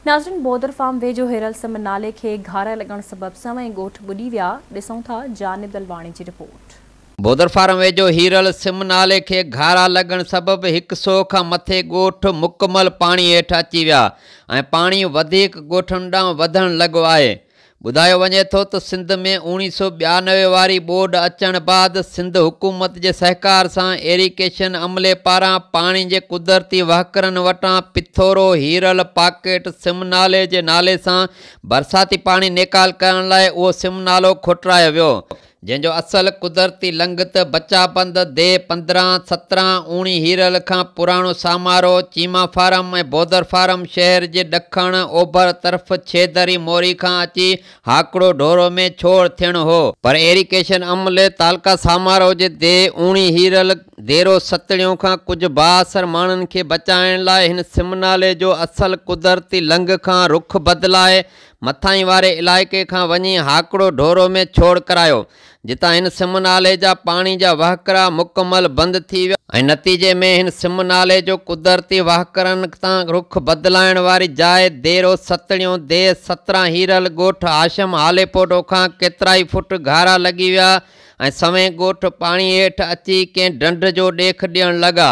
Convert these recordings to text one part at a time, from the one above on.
नाज़रीन, bother farm वेझो Hiral SIM नाले खे घारा लॻण सबब सवई ॻोठ ॿुॾी विया। ॾिसूं था जानिब दलवाणी जी रिपोर्ट। बोदर फार्म वेझो हीरल सिम नाले खे घारा लॻण सबब 100 खां मथे ॻोठ मुकमल पाणी हेठि अची विया ऐं पाणी वधीक ॻोठनि ॾांहुं वधण लॻो आहे। ॿुधायो वञे थो त सिंध में 1992 वारी ॿोॾ अचण बाद सिंध हुकूमत जे सहकार सां इरिगेशन अमले पारां पाणी जे कुदरती वहकरनि वटां पिथोरो हीरल पॉकेट सिम नाले जे नाले सां बरसाती पाणी निकाल करण लाइ उहो सिम नालो खुटरायो वियो, जंहिंजो असल कुदरती लंघत बचाबंद दे 15-17 ऊणी हीरल खां पुराणो सामारो चीमा फार्म ऐं बोदर फार्म शहर जे ॾखण ओभर तरफ़ छेदरी मोरी खां अची हाकड़ो ढोरो में छोड़ थियणो हो। पर इरिगेशन अमले तालका सामारो जे दे ऊणी हीरल देरो सतड़ियों खां कुछ बाअसर माण्हुनि खे बचाइण लाइ हिन सिम नाले जो असल कुदरती लंघ खां रुख बदिलाए मथाई वारे इलाइक़े खां वञी हाकड़ो ढोरो में छोड़ करायो, जितां हिन सिम नाले जा पाणी जा वहकरा मुकमल बंदि थी विया ऐं नतीजे में हिन सिम नाले जो कुदरती वहकरनि तां रुख बदिलाइण वारी जाइ देरो सतड़ियों दे 17 हीरल ॻोठ आशम हालेपोटो खां केतिरा ई फुट घारा लॻी विया ऐं सवें ॻोठ पाणी हेठि अची कंहिं ढंढ जो ॾेख ॾियण लॻा।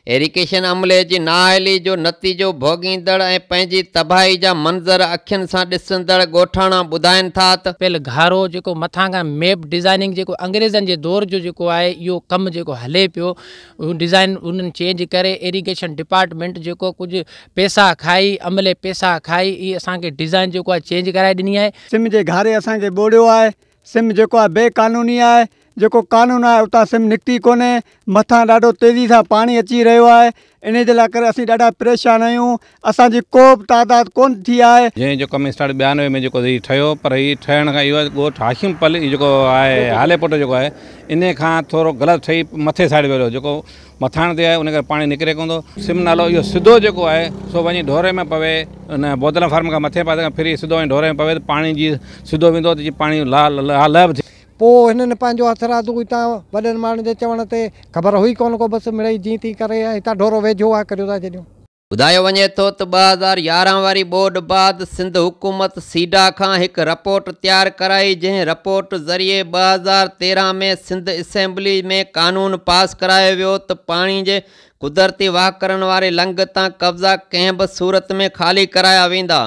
इरिगेशन अमले जी नाअहली जो नतीजो भोगींदड़ ऐं पंहिंजी तबाही जा मंज़र अखियुनि सां ॾिसंदड़ ॻोठाणा ॿुधाइनि था त पहले घारो जेको मथां खां मैप डिज़ाइनिंग जेको अंग्रेज़नि जे दौर जो जेको आहे इहो कमु जेको हले पियो, डिज़ाइन उन्हनि चेंज करे इरिगेशन डिपार्टमेंट जेको कुझु पैसा खाई अमले पैसा खाई इहे असांखे डिज़ाइन जेको आहे चेंज कराए ॾिनी आहे। सिम जे घारे असांखे ॿोड़ियो आहे। सिम जेको आहे बेक़ानूनी आहे, जेको कानून आहे उतां सिम निकिती कोन्हे, मथां ॾाढो तेज़ी सां पाणी अची रहियो आहे। इन जे लाइ करे असीं ॾाढा परेशान आहियूं। असांजी को बि तादाद कोन थी आहे। जंहिं जो कमु स्टार्ट 92 में जेको हीउ ठहियो, पर हीउ ठहण खां इहो ॻोठ हाशिमपल जेको आहे हालेपोटो जेको आहे इन खां थोरो ग़लति ठही मथे साइड वियो, जेको मथाण ते आहे उन करे पाणी निकिरे कोन थो। सिम नालो इहो सिधो जेको आहे सो वञी ढोरे में पवे, उन बोदर फार्म खां मथे पासे खां फिरी सिधो वञी ढोरे में पवे त पाणी जी सिधो वेंदो त पाणी लहब। पोइ हिननि पंहिंजो हथरादू हितां वॾनि माण्हुनि जे चवण ते ख़बर हुई कोन को, बसि मिड़ई जीअं तीअं करे हितां ढोरो वेझो आहे करियो था छॾियूं। ॿुधायो वञे थो त 2011 वारी ॿोॾ बाद सिंध हुकूमत सीडा खां हिकु रिपोर्ट तयारु कराई, जंहिं रिपोर्ट ज़रिए 2013 में सिंध असेंबली में कानून पास करायो वियो त पाणी जे कुदरती वहकरनि वारे लंघ तां कब्ज़ा कंहिं बि सूरत में ख़ाली कराया वेंदा।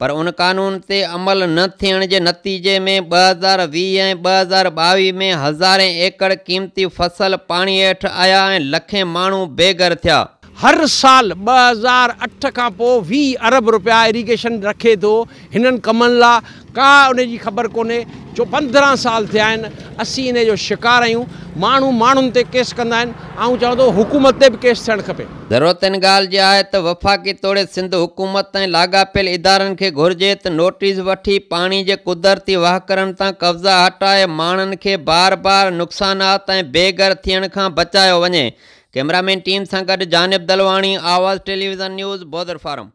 पर उन कानून ते अमल न थियण जे नतीजे में 2020 ऐं 2022 में हज़ारें एकड़ क़ीमती फसल पाणी हेठि आया ऐं लखें माण्हू बेघर थिया। हर साल 2008 खां पोइ 20 अरब रुपया इरिगेशन रखे थो हिननि कमनि लाइ, का उनजी ख़बर कोन्हे। जो 15 साल थिया आहिनि असीं इन जो शिकार आहियूं। माण्हू माण्हुनि ते केस कंदा आहिनि, ऐं चवंदो हुकूमत ते बि केस थियणु खपे। ज़रूरत इन ॻाल्हि जी आहे त वफ़ाक़ी तौरु सिंध हुकूमत ऐं लाॻापियल इदारनि खे घुर्जे त नोटिस वठी पाणी जे कुदरती वहकरनि तां कब्ज़ा हटाए माण्हुनि खे बार बार नुक़सानात ऐं बेघर थियण खां बचायो वञे। कैमरामैन टीम सां गॾु जानिब दलवाणी, आवाज़ टेलीविज़न न्यूज़, बोदर फार्म।